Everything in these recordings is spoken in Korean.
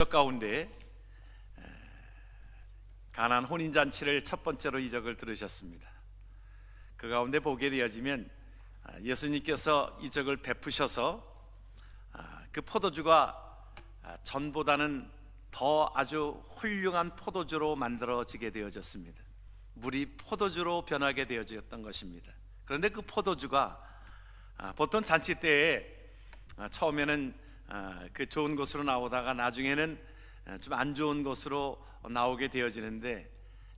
가운데 가나안 혼인잔치를 첫 번째로 이적을 들으셨습니다. 그 가운데 보게 되어지면 예수님께서 이적을 베푸셔서 그 포도주가 전보다는 더 아주 훌륭한 포도주로 만들어지게 되어졌습니다. 물이 포도주로 변하게 되어졌던 것입니다. 그런데 그 포도주가 보통 잔치 때에 처음에는 그 좋은 곳으로 나오다가 나중에는 좀 안 좋은 곳으로 나오게 되어지는데,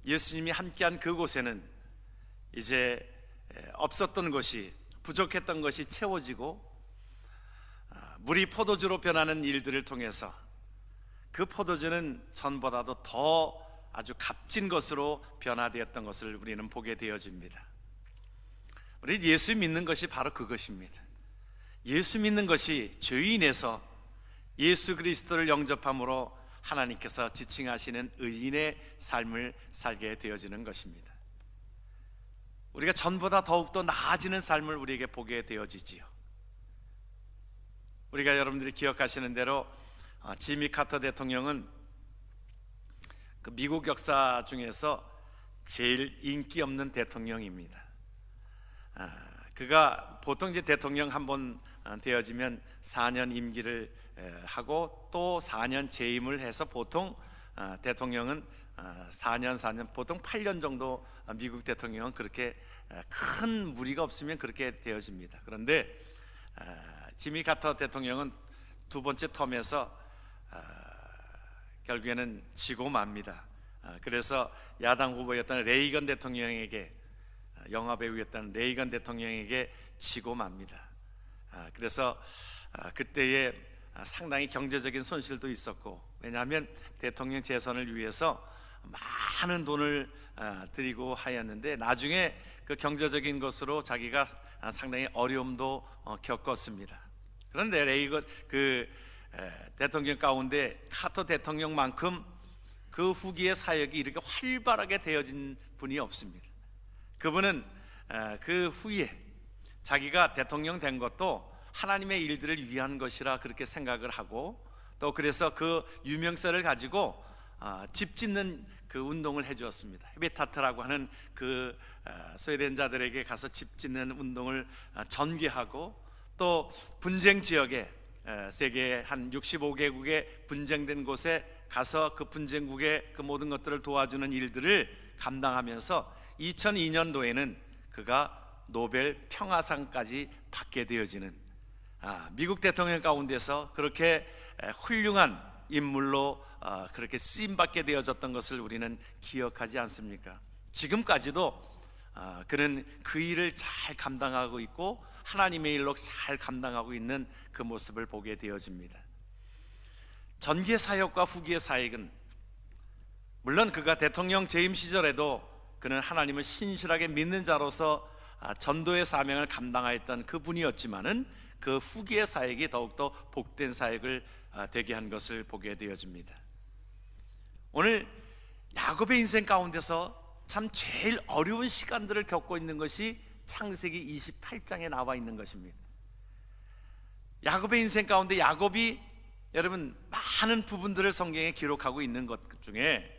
예수님이 함께한 그곳에는 이제 없었던 것이, 부족했던 것이 채워지고 물이 포도주로 변하는 일들을 통해서 그 포도주는 전보다도 더 아주 값진 것으로 변화되었던 것을 우리는 보게 되어집니다. 우리 예수 믿는 것이 바로 그것입니다. 예수 믿는 것이 죄인에서 예수 그리스도를 영접함으로 하나님께서 지칭하시는 의인의 삶을 살게 되어지는 것입니다. 우리가 전보다 더욱더 나아지는 삶을 우리에게 보게 되어지지요. 우리가 여러분들이 기억하시는 대로 지미 카터 대통령은 그 미국 역사 중에서 제일 인기 없는 대통령입니다. 그가 보통 이제 대통령 한 번 되어지면 4년 임기를 하고 또 4년 재임을 해서 보통 대통령은 4년 보통 8년 정도 미국 대통령은 그렇게 큰 무리가 없으면 그렇게 되어집니다. 그런데 지미 카터 대통령은 두 번째 텀에서 결국에는 지고 맙니다. 그래서 야당 후보였던 레이건 대통령에게, 영화배우였던 레이건 대통령에게 지고 맙니다. 그래서 그때에 상당히 경제적인 손실도 있었고, 왜냐하면 대통령 재선을 위해서 많은 돈을 들이고 하였는데 나중에 그 경제적인 것으로 자기가 상당히 어려움도 겪었습니다. 그런데 레이건 대통령 가운데 카터 대통령만큼 그 후기의 사역이 이렇게 활발하게 되어진 분이 없습니다. 그분은 그 후에 자기가 대통령 된 것도 하나님의 일들을 위한 것이라 그렇게 생각을 하고, 또 그래서 그 유명세를 가지고 집 짓는 그 운동을 해주었습니다. 헤베타트라고 하는 그 스웨덴 자들에게 가서 집 짓는 운동을 전개하고, 또 분쟁 지역에 세계 한 65개국에 분쟁된 곳에 가서 그 분쟁국의 그 모든 것들을 도와주는 일들을 감당하면서 2002년도에는 그가 노벨 평화상까지 받게 되어지는 미국 대통령 가운데서 그렇게 훌륭한 인물로 그렇게 쓰임받게 되어졌던 것을 우리는 기억하지 않습니까? 지금까지도 그는 그 일을 잘 감당하고 있고 하나님의 일로 잘 감당하고 있는 그 모습을 보게 되어집니다. 전기의 사역과 후기의 사역은, 물론 그가 대통령 재임 시절에도 그는 하나님을 신실하게 믿는 자로서 전도의 사명을 감당하였던 그분이었지만은 그 후기의 사역이 더욱더 복된 사역을 되게 한 것을 보게 되어집니다. 오늘 야곱의 인생 가운데서 참 제일 어려운 시간들을 겪고 있는 것이 창세기 28장에 나와 있는 것입니다. 야곱의 인생 가운데 야곱이, 여러분, 많은 부분들을 성경에 기록하고 있는 것 중에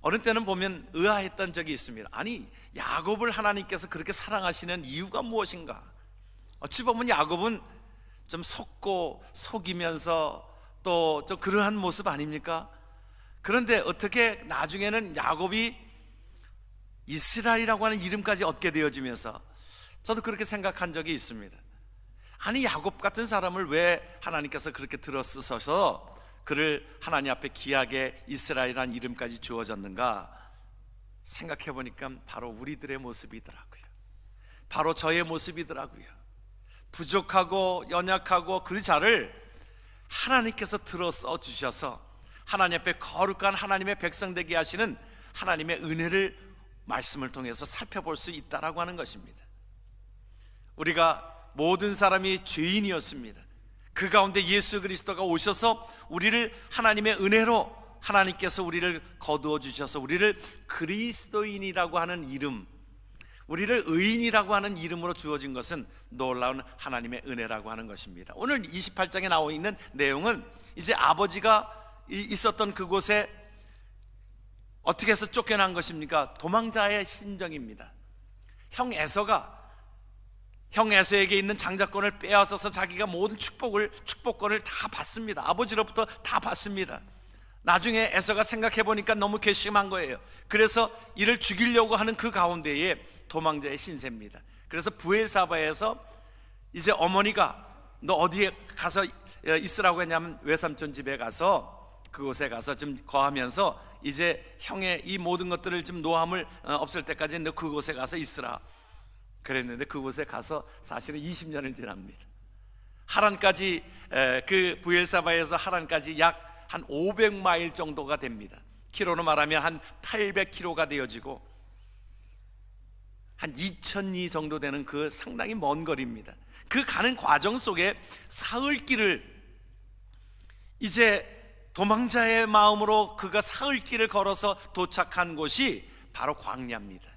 어느 때는 보면 의아했던 적이 있습니다. 아니, 야곱을 하나님께서 그렇게 사랑하시는 이유가 무엇인가? 어찌 보면 야곱은 좀 속고 속이면서 또 좀 그러한 모습 아닙니까? 그런데 어떻게 나중에는 야곱이 이스라엘이라고 하는 이름까지 얻게 되어지면서, 저도 그렇게 생각한 적이 있습니다. 아니, 야곱 같은 사람을 왜 하나님께서 그렇게 들어쓰셔서 그를 하나님 앞에 귀하게 이스라엘이라는 이름까지 주어졌는가 생각해 보니까 바로 우리들의 모습이더라고요. 바로 저의 모습이더라고요. 부족하고 연약하고 그 자를 하나님께서 들어 써주셔서 하나님 앞에 거룩한 하나님의 백성 되게 하시는 하나님의 은혜를 말씀을 통해서 살펴볼 수 있다라고 하는 것입니다. 우리가 모든 사람이 죄인이었습니다. 그 가운데 예수 그리스도가 오셔서 우리를 하나님의 은혜로, 하나님께서 우리를 거두어 주셔서 우리를 그리스도인이라고 하는 이름, 우리를 의인이라고 하는 이름으로 주어진 것은 놀라운 하나님의 은혜라고 하는 것입니다. 오늘 28장에 나와 있는 내용은 이제 아버지가 있었던 그곳에 어떻게 해서 쫓겨난 것입니까? 도망자의 심정입니다. 형 에서에게 있는 장자권을 빼앗아서 자기가 모든 축복권을 다 받습니다. 아버지로부터 다 받습니다. 나중에 에서가 생각해 보니까 너무 괘씸한 거예요. 그래서 이를 죽이려고 하는 그 가운데에 도망자의 신세입니다. 그래서 부엘사바에서 이제 어머니가 너 어디에 가서 있으라고 했냐면 외삼촌 집에 가서 그곳에 가서 좀 거하면서 이제 형의 이 모든 것들을 좀 노함을 없을 때까지 너 그곳에 가서 있으라 그랬는데, 그곳에 가서 사실은 20년을 지납니다. 하란까지, 그 부엘사바에서 하란까지 약 한 500마일 정도가 됩니다. 키로로 말하면 한 800km가 되어지고 한 2000리 정도 되는 그 상당히 먼 거리입니다. 그 가는 과정 속에 사흘길을, 이제 도망자의 마음으로 그가 사흘길을 걸어서 도착한 곳이 바로 광야입니다.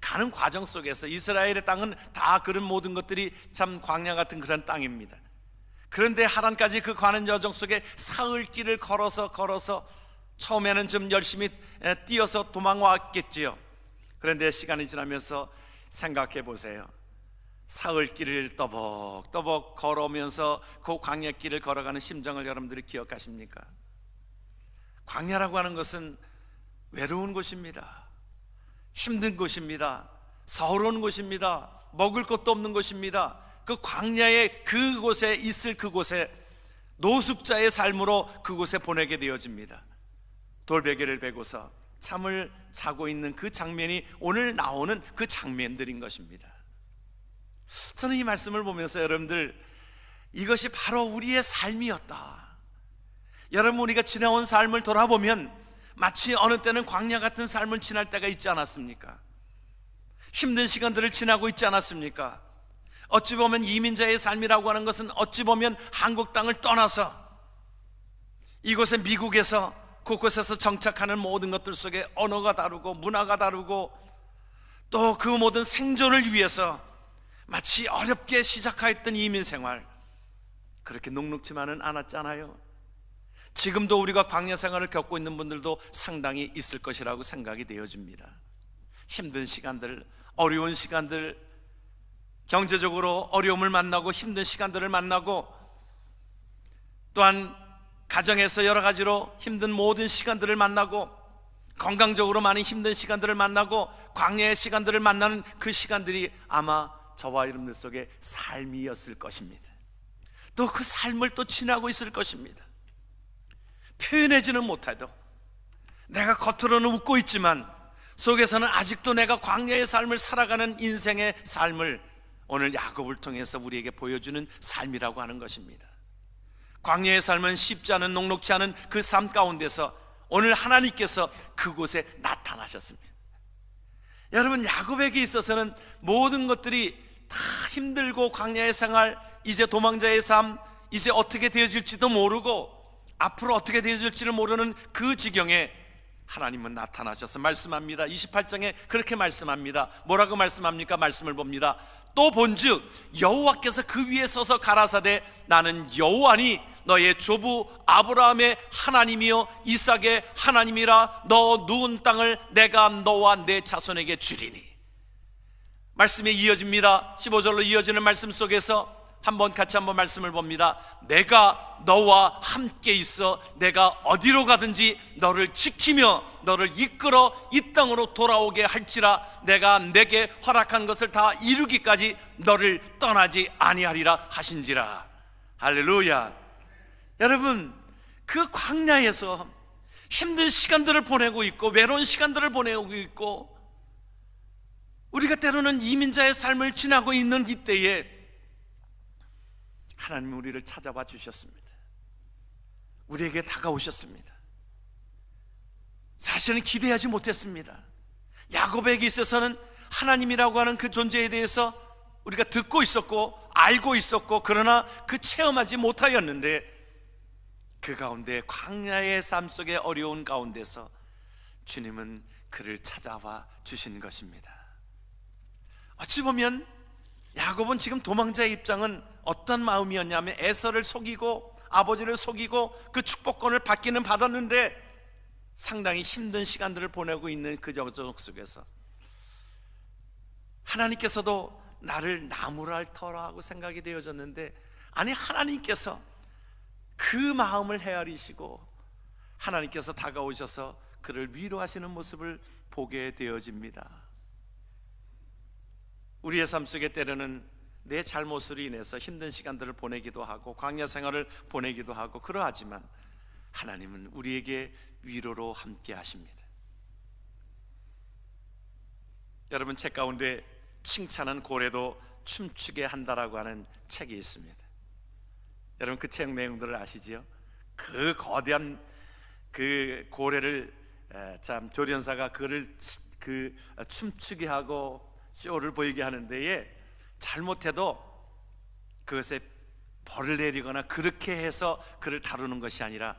가는 과정 속에서 이스라엘의 땅은 다 그런 모든 것들이 참 광야 같은 그런 땅입니다. 그런데 하란까지 그 가는 여정 속에 사흘길을 걸어서 처음에는 좀 열심히 뛰어서 도망왔겠지요. 그런데 시간이 지나면서 생각해 보세요. 사흘길을 떠벅떠벅 걸어오면서 그 광야길을 걸어가는 심정을 여러분들이 기억하십니까? 광야라고 하는 것은 외로운 곳입니다. 힘든 곳입니다. 서러운 곳입니다. 먹을 것도 없는 곳입니다. 그 광야의 그곳에 있을 그곳에 노숙자의 삶으로 그곳에 보내게 되어집니다. 돌베개를 베고서 잠을 자고 있는 그 장면이 오늘 나오는 그 장면들인 것입니다. 저는 이 말씀을 보면서 여러분들, 이것이 바로 우리의 삶이었다. 여러분, 우리가 지나온 삶을 돌아보면 마치 어느 때는 광야 같은 삶을 지날 때가 있지 않았습니까? 힘든 시간들을 지나고 있지 않았습니까? 어찌 보면 이민자의 삶이라고 하는 것은 어찌 보면 한국 땅을 떠나서 이곳에 미국에서 곳곳에서 정착하는 모든 것들 속에 언어가 다르고 문화가 다르고 또 그 모든 생존을 위해서 마치 어렵게 시작하였던 이민 생활, 그렇게 녹록지만은 않았잖아요. 지금도 우리가 광야 생활을 겪고 있는 분들도 상당히 있을 것이라고 생각이 되어집니다. 힘든 시간들, 어려운 시간들, 경제적으로 어려움을 만나고 힘든 시간들을 만나고, 또한 가정에서 여러 가지로 힘든 모든 시간들을 만나고, 건강적으로 많은 힘든 시간들을 만나고, 광야의 시간들을 만나는 그 시간들이 아마 저와 여러분들 속에 삶이었을 것입니다. 또 그 삶을 또 지나고 있을 것입니다. 표현하지는 못해도 내가 겉으로는 웃고 있지만 속에서는 아직도 내가 광야의 삶을 살아가는 인생의 삶을 오늘 야곱을 통해서 우리에게 보여주는 삶이라고 하는 것입니다. 광야의 삶은 쉽지 않은, 녹록지 않은 그 삶 가운데서 오늘 하나님께서 그곳에 나타나셨습니다. 여러분, 야곱에게 있어서는 모든 것들이 다 힘들고 광야의 생활, 이제 도망자의 삶, 이제 어떻게 되어질지도 모르고 앞으로 어떻게 되어질지를 모르는 그 지경에 하나님은 나타나셔서 말씀합니다. 28장에 그렇게 말씀합니다. 뭐라고 말씀합니까? 말씀을 봅니다. 또 본즉 여호와께서 그 위에 서서 가라사대 나는 여호와니 너의 조부 아브라함의 하나님이요 이삭의 하나님이라. 너 누운 땅을 내가 너와 내 자손에게 주리니. 말씀이 이어집니다. 15절로 이어지는 말씀 속에서 같이 한번 말씀을 봅니다. 내가 너와 함께 있어 내가 어디로 가든지 너를 지키며 너를 이끌어 이 땅으로 돌아오게 할지라. 내가 내게 허락한 것을 다 이루기까지 너를 떠나지 아니하리라 하신지라. 할렐루야. 여러분, 그 광야에서 힘든 시간들을 보내고 있고 외로운 시간들을 보내고 있고 우리가 때로는 이민자의 삶을 지나고 있는 이때에 하나님이 우리를 찾아와 주셨습니다. 우리에게 다가오셨습니다. 사실은 기대하지 못했습니다. 야곱에게 있어서는 하나님이라고 하는 그 존재에 대해서 우리가 듣고 있었고 알고 있었고 그러나 그 체험하지 못하였는데 그 가운데 광야의 삶 속의 어려운 가운데서 주님은 그를 찾아와 주신 것입니다. 어찌 보면 야곱은 지금 도망자의 입장은 어떤 마음이었냐면 에서를 속이고 아버지를 속이고 그 축복권을 받기는 받았는데 상당히 힘든 시간들을 보내고 있는 그 정적 속에서 하나님께서도 나를 나무랄 터라 하고 생각이 되어졌는데, 아니 하나님께서 그 마음을 헤아리시고 하나님께서 다가오셔서 그를 위로하시는 모습을 보게 되어집니다. 우리의 삶 속에 때로는 내 잘못으로 인해서 힘든 시간들을 보내기도 하고 광야 생활을 보내기도 하고 그러하지만 하나님은 우리에게 위로로 함께 하십니다. 여러분, 책 가운데 칭찬은 고래도 춤추게 한다라고 하는 책이 있습니다. 여러분, 그 책 내용들을 아시지요? 그 거대한 그 고래를 참 조련사가 그를 춤추게 하고 쇼를 보이게 하는 데에 잘못해도 그것에 벌을 내리거나 그렇게 해서 그를 다루는 것이 아니라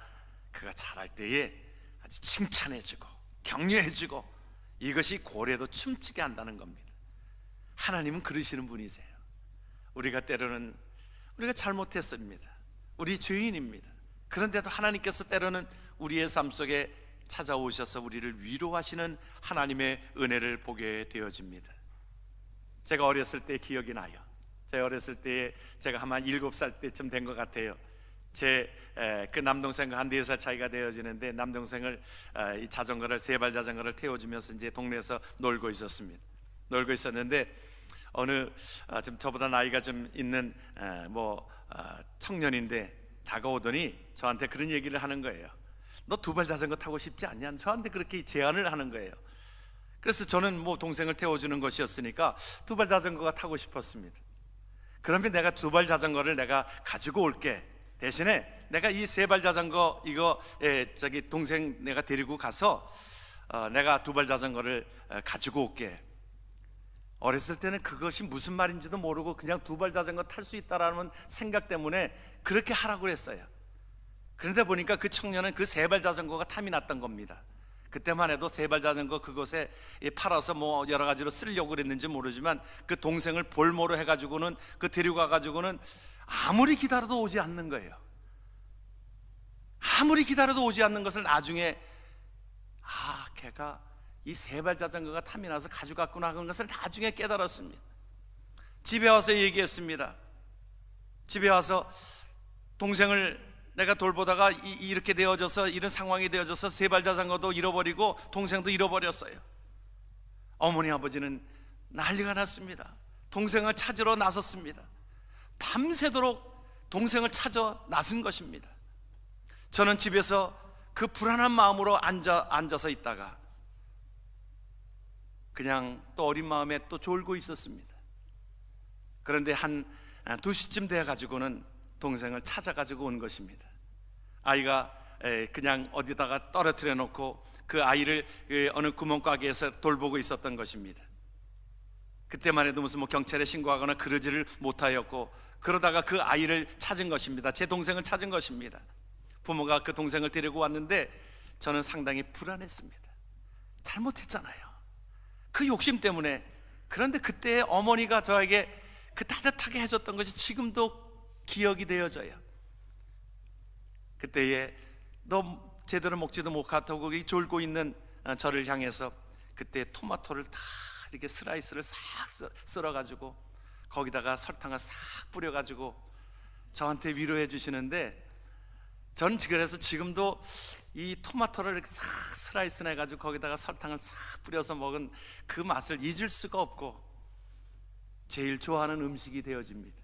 그가 잘할 때에 아주 칭찬해주고 격려해주고, 이것이 고래도 춤추게 한다는 겁니다. 하나님은 그러시는 분이세요. 우리가 때로는 우리가 잘못했습니다. 우리 죄인입니다. 그런데도 하나님께서 때로는 우리의 삶 속에 찾아오셔서 우리를 위로하시는 하나님의 은혜를 보게 되어집니다. 제가 어렸을 때 기억이 나요. 제가 어렸을 때에 제가 한 7살 때쯤 된 것 같아요. 제 그 남동생과 한 4살 차이가 되어지는데, 남동생을 이 자전거를, 세발 자전거를 태워주면서 이제 동네에서 놀고 있었는데 어느 좀 저보다 나이가 좀 있는 청년인데 다가오더니 저한테 그런 얘기를 하는 거예요. 너 2발 자전거 타고 싶지 않냐? 저한테 그렇게 제안을 하는 거예요. 그래서 저는 동생을 태워주는 것이었으니까 2발 자전거가 타고 싶었습니다. 그러면 내가 2발 자전거를 내가 가지고 올게. 대신에 내가 이 3발 자전거 이거 동생 내가 데리고 가서 내가 2발 자전거를 가지고 올게. 어렸을 때는 그것이 무슨 말인지도 모르고 그냥 2발 자전거 탈 수 있다라는 생각 때문에 그렇게 하라고 그랬어요. 그런데 보니까 그 청년은 그 3발 자전거가 탐이 났던 겁니다. 그때만 해도 3발 자전거 그곳에 팔아서 여러 가지로 쓰려고 그랬는지 모르지만 그 동생을 볼모로 해가지고는 그 데리고 가가지고는 아무리 기다려도 오지 않는 거예요. 아무리 기다려도 오지 않는 것을 나중에 걔가 이 3발 자전거가 탐이 나서 가져갔구나 하는 것을 나중에 깨달았습니다. 집에 와서 얘기했습니다. 집에 와서 동생을 내가 돌보다가 이렇게 되어져서, 이런 상황이 되어져서 3발 자전거도 잃어버리고 동생도 잃어버렸어요. 어머니 아버지는 난리가 났습니다. 동생을 찾으러 나섰습니다. 밤새도록 동생을 찾아 나선 것입니다. 저는 집에서 그 불안한 마음으로 앉아서 있다가 그냥 또 어린 마음에 또 졸고 있었습니다. 그런데 한 2시쯤 돼가지고는 동생을 찾아가지고 온 것입니다. 아이가 그냥 어디다가 떨어뜨려 놓고 그 아이를 어느 구멍가게에서 돌보고 있었던 것입니다. 그때만 해도 무슨 경찰에 신고하거나 그러지를 못하였고, 그러다가 그 아이를 찾은 것입니다. 제 동생을 찾은 것입니다. 부모가 그 동생을 데리고 왔는데 저는 상당히 불안했습니다. 잘못했잖아요. 그 욕심 때문에. 그런데 그때 어머니가 저에게 그 따뜻하게 해줬던 것이 지금도 기억이 되어져요. 그때에 너 제대로 먹지도 못하고 졸고 있는 저를 향해서 그때 토마토를 다 이렇게 슬라이스를 싹 썰어가지고 거기다가 설탕을 싹 뿌려가지고 저한테 위로해 주시는데, 전 그래서 지금도 이 토마토를 이렇게 싹 슬라이스 내가지고 거기다가 설탕을 싹 뿌려서 먹은 그 맛을 잊을 수가 없고 제일 좋아하는 음식이 되어집니다.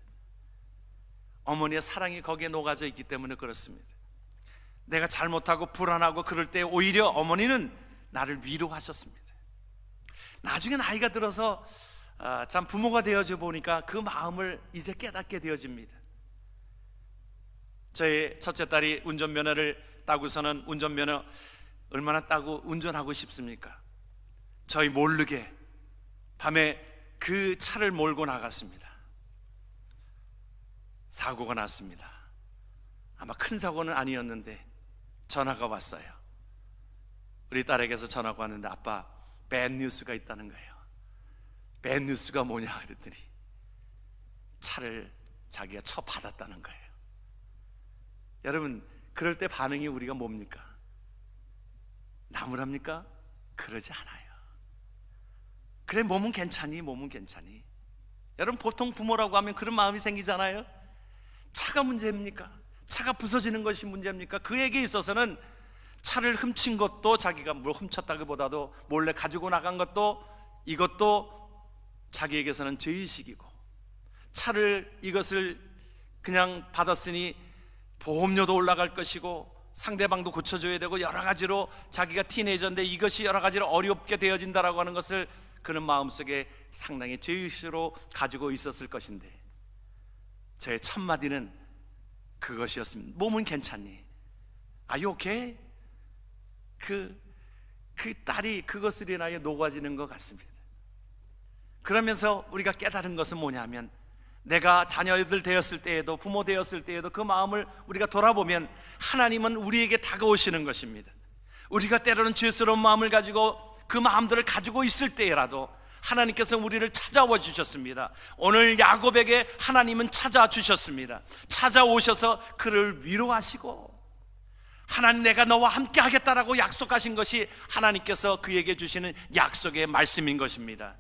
어머니의 사랑이 거기에 녹아져 있기 때문에 그렇습니다. 내가 잘못하고 불안하고 그럴 때 오히려 어머니는 나를 위로하셨습니다. 나중에 나이가 들어서 참 부모가 되어져 보니까 그 마음을 이제 깨닫게 되어집니다. 저희 첫째 딸이 운전면허를 따고서는, 운전면허 얼마나 따고 운전하고 싶습니까? 저희 모르게 밤에 그 차를 몰고 나갔습니다. 사고가 났습니다. 아마 큰 사고는 아니었는데 전화가 왔어요. 우리 딸에게서 전화가 왔는데, 아빠, 배드 뉴스가 있다는 거예요. 배드 뉴스가 뭐냐 그랬더니 차를 자기가 처받았다는 거예요. 여러분, 그럴 때 반응이 우리가 뭡니까? 나무랍니까? 그러지 않아요. 그래, 몸은 괜찮니? 몸은 괜찮니? 여러분, 보통 부모라고 하면 그런 마음이 생기잖아요. 차가 문제입니까? 차가 부서지는 것이 문제입니까? 그에게 있어서는 차를 훔친 것도, 자기가 뭘 훔쳤다기보다도 몰래 가지고 나간 것도, 이것도 자기에게서는 죄의식이고, 차를, 이것을 그냥 받았으니 보험료도 올라갈 것이고, 상대방도 고쳐줘야 되고, 여러 가지로 자기가 티네이저인데 이것이 여러 가지로 어렵게 되어진다라고 하는 것을 그는 마음속에 상당히 죄의식으로 가지고 있었을 것인데, 저의 첫 마디는 그것이었습니다. 몸은 괜찮니? Are you okay? 그 딸이 그것을 인하여 녹아지는 것 같습니다. 그러면서 우리가 깨달은 것은 뭐냐면, 내가 자녀들 되었을 때에도, 부모 되었을 때에도 그 마음을 우리가 돌아보면 하나님은 우리에게 다가오시는 것입니다. 우리가 때로는 죄스러운 마음을 가지고 그 마음들을 가지고 있을 때라도 하나님께서 우리를 찾아와 주셨습니다. 오늘 야곱에게 하나님은 찾아주셨습니다. 찾아오셔서 그를 위로하시고, 하나님, 내가 너와 함께 하겠다라고 약속하신 것이 하나님께서 그에게 주시는 약속의 말씀인 것입니다.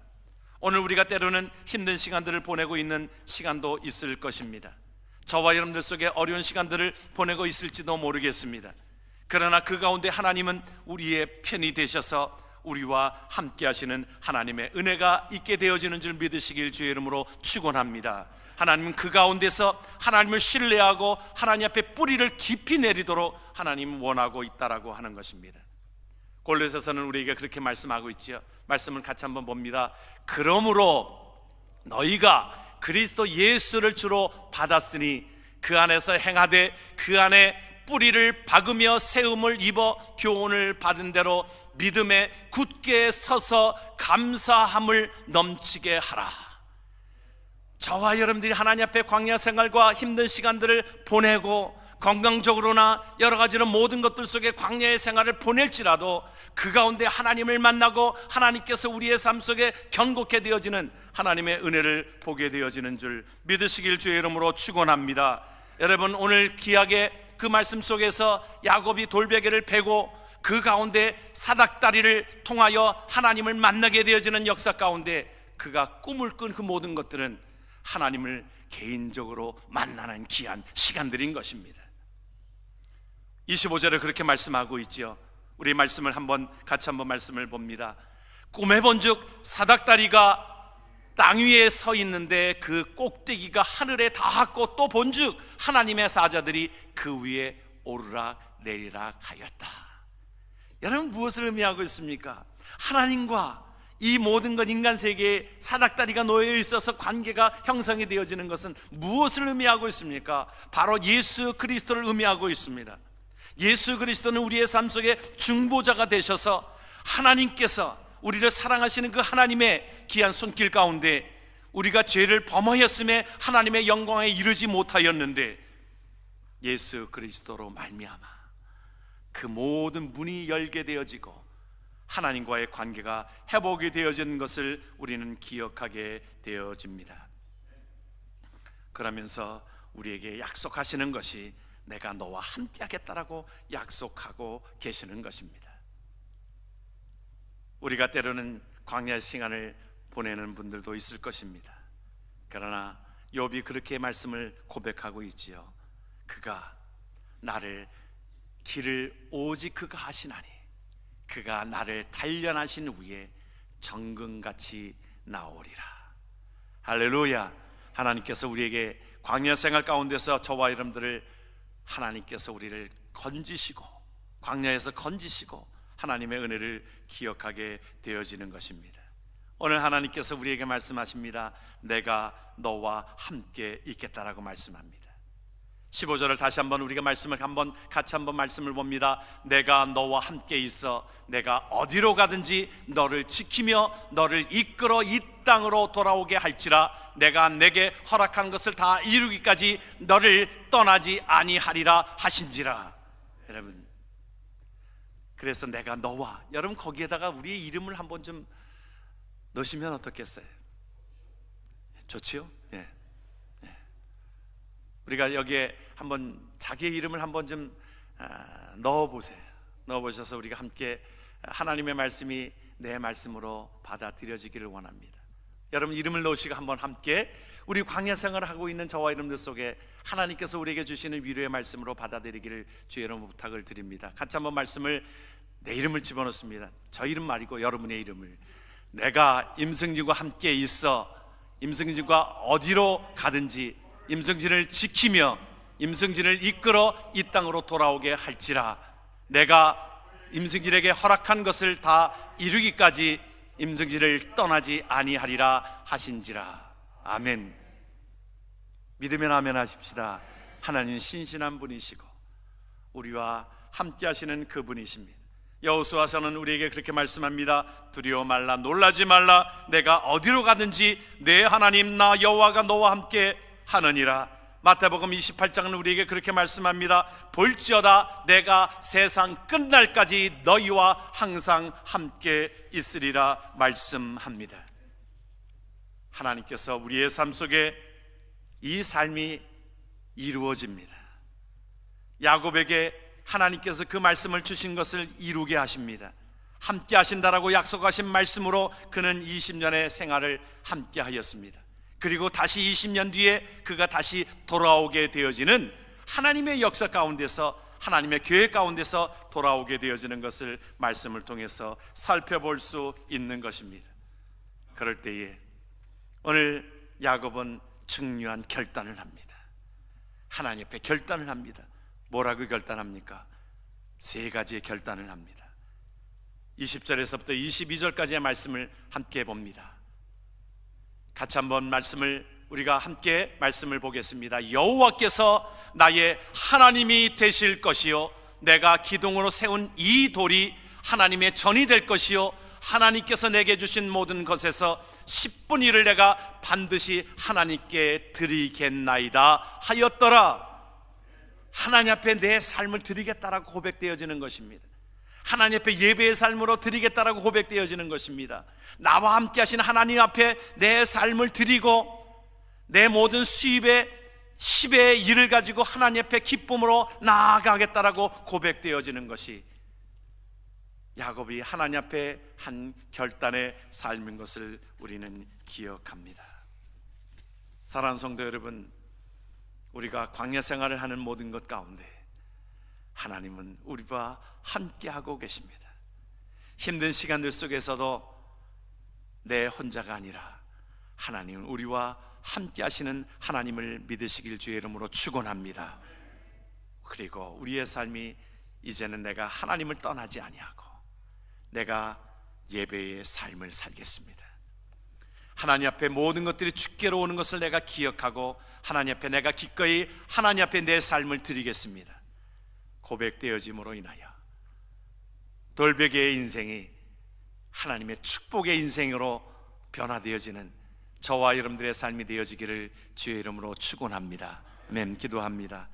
오늘 우리가 때로는 힘든 시간들을 보내고 있는 시간도 있을 것입니다. 저와 여러분들 속에 어려운 시간들을 보내고 있을지도 모르겠습니다. 그러나 그 가운데 하나님은 우리의 편이 되셔서 우리와 함께 하시는 하나님의 은혜가 있게 되어지는 줄 믿으시길 주의 이름으로 축원합니다. 하나님은 그 가운데서 하나님을 신뢰하고 하나님 앞에 뿌리를 깊이 내리도록 하나님 원하고 있다라고 하는 것입니다. 골로새서는 우리에게 그렇게 말씀하고 있죠. 말씀을 같이 한번 봅니다. 그러므로 너희가 그리스도 예수를 주로 받았으니 그 안에서 행하되 그 안에 뿌리를 박으며 세움을 입어 교훈을 받은 대로 믿음에 굳게 서서 감사함을 넘치게 하라. 저와 여러분들이 하나님 앞에 광야 생활과 힘든 시간들을 보내고 건강적으로나 여러 가지로 모든 것들 속에 광야의 생활을 보낼지라도 그 가운데 하나님을 만나고 하나님께서 우리의 삶 속에 견고케 되어지는 하나님의 은혜를 보게 되어지는 줄 믿으시길 주의 이름으로 축원합니다. 여러분, 오늘 귀하게 그 말씀 속에서 야곱이 돌베개를 베고 그 가운데 사닥다리를 통하여 하나님을 만나게 되어지는 역사 가운데 그가 꿈을 꾼 그 모든 것들은 하나님을 개인적으로 만나는 귀한 시간들인 것입니다. 25절에 그렇게 말씀하고 있죠. 우리 말씀을 같이 한번 말씀을 봅니다. 꿈에 본즉 사닥다리가 땅 위에 서 있는데 그 꼭대기가 하늘에 닿았고, 또 본즉 하나님의 사자들이 그 위에 오르락 내리락 하였다. 여러분, 무엇을 의미하고 있습니까? 하나님과 이 모든 것, 인간 세계에 사닥다리가 놓여 있어서 관계가 형성이 되어지는 것은 무엇을 의미하고 있습니까? 바로 예수 그리스도를 의미하고 있습니다. 예수 그리스도는 우리의 삶 속에 중보자가 되셔서 하나님께서 우리를 사랑하시는 그 하나님의 귀한 손길 가운데 우리가 죄를 범하였음에 하나님의 영광에 이르지 못하였는데 예수 그리스도로 말미암아 그 모든 문이 열게 되어지고 하나님과의 관계가 회복이 되어진 것을 우리는 기억하게 되어집니다. 그러면서 우리에게 약속하시는 것이 내가 너와 함께 하겠다라고 약속하고 계시는 것입니다. 우리가 때로는 광야의 시간을 보내는 분들도 있을 것입니다. 그러나 욥이 그렇게 말씀을 고백하고 있지요. 그가 나를 길을 오직 그가 하시나니 그가 나를 단련하신 후에 정금같이 나오리라. 할렐루야. 하나님께서 우리에게 광야 생활 가운데서 저와 여러분들을 하나님께서 우리를 건지시고 광야에서 건지시고 하나님의 은혜를 기억하게 되어지는 것입니다. 오늘 하나님께서 우리에게 말씀하십니다. 내가 너와 함께 있겠다라고 말씀합니다. 15절을 다시 한번 우리가 같이 한번 말씀을 봅니다. 내가 너와 함께 있어 내가 어디로 가든지 너를 지키며 너를 이끌어 이 땅으로 돌아오게 할지라. 내가 내게 허락한 것을 다 이루기까지 너를 떠나지 아니하리라 하신지라. 여러분, 그래서 내가 너와, 여러분 거기에다가 우리의 이름을 한번 좀 넣으시면 어떻겠어요? 좋지요? 예. 우리가 여기에 한번 자기의 이름을 한번 좀 넣어보세요. 넣어보셔서 우리가 함께 하나님의 말씀이 내 말씀으로 받아들여지기를 원합니다. 여러분 이름을 넣으시고 한번 함께 우리 광야 생활을 하고 있는 저와 여러분들 속에 하나님께서 우리에게 주시는 위로의 말씀으로 받아들이기를 주의 이름으로 부탁을 드립니다. 같이 한번 말씀을, 내 이름을 집어넣습니다. 저 이름 말고 여러분의 이름을. 내가 임승진과 함께 있어 임승진과 어디로 가든지 임승진을 지키며 임승진을 이끌어 이 땅으로 돌아오게 할지라. 내가 임승진에게 허락한 것을 다 이루기까지 임승진을 떠나지 아니하리라 하신지라. 아멘. 믿으면 아멘 하십시다. 하나님 신실한 분이시고 우리와 함께 하시는 그분이십니다. 여호수아서는 우리에게 그렇게 말씀합니다. 두려워 말라, 놀라지 말라. 내가 어디로 가든지 내 하나님 나 여호와가 너와 함께 하느니라. 마태복음 28장은 우리에게 그렇게 말씀합니다. 볼지어다 내가 세상 끝날까지 너희와 항상 함께 있으리라 말씀합니다. 하나님께서 우리의 삶 속에 이 삶이 이루어집니다. 야곱에게 하나님께서 그 말씀을 주신 것을 이루게 하십니다. 함께 하신다라고 약속하신 말씀으로 그는 20년의 생활을 함께 하였습니다. 그리고 다시 20년 뒤에 그가 다시 돌아오게 되어지는 하나님의 역사 가운데서, 하나님의 교회 가운데서 돌아오게 되어지는 것을 말씀을 통해서 살펴볼 수 있는 것입니다. 그럴 때에 오늘 야곱은 중요한 결단을 합니다. 하나님 앞에 결단을 합니다. 뭐라고 결단합니까? 세 가지의 결단을 합니다. 20절에서부터 22절까지의 말씀을 함께 봅니다. 같이 한번 말씀을 우리가 함께 말씀을 보겠습니다. 여호와께서 나의 하나님이 되실 것이요 내가 기둥으로 세운 이 돌이 하나님의 전이 될 것이요 하나님께서 내게 주신 모든 것에서 10분의 1을 내가 반드시 하나님께 드리겠나이다 하였더라. 하나님 앞에 내 삶을 드리겠다라고 고백되어지는 것입니다. 하나님 앞에 예배의 삶으로 드리겠다라고 고백되어지는 것입니다. 나와 함께 하신 하나님 앞에 내 삶을 드리고 내 모든 수입의 10의 1을 가지고 하나님 앞에 기쁨으로 나아가겠다라고 고백되어지는 것이 야곱이 하나님 앞에 한 결단의 삶인 것을 우리는 기억합니다. 사랑하는 성도 여러분, 우리가 광야 생활을 하는 모든 것 가운데 하나님은 우리와 함께하고 계십니다. 힘든 시간들 속에서도 내 혼자가 아니라 하나님은 우리와 함께 하시는 하나님을 믿으시길 주의 이름으로 축원합니다. 그리고 우리의 삶이 이제는 내가 하나님을 떠나지 아니하고 내가 예배의 삶을 살겠습니다. 하나님 앞에 모든 것들이 주께로 오는 것을 내가 기억하고 하나님 앞에 내가 기꺼이 하나님 앞에 내 삶을 드리겠습니다. 고백되어짐으로 인하여 돌베개의 인생이 하나님의 축복의 인생으로 변화되어지는 저와 여러분들의 삶이 되어지기를 주의 이름으로 축원합니다. 아멘. 기도합니다.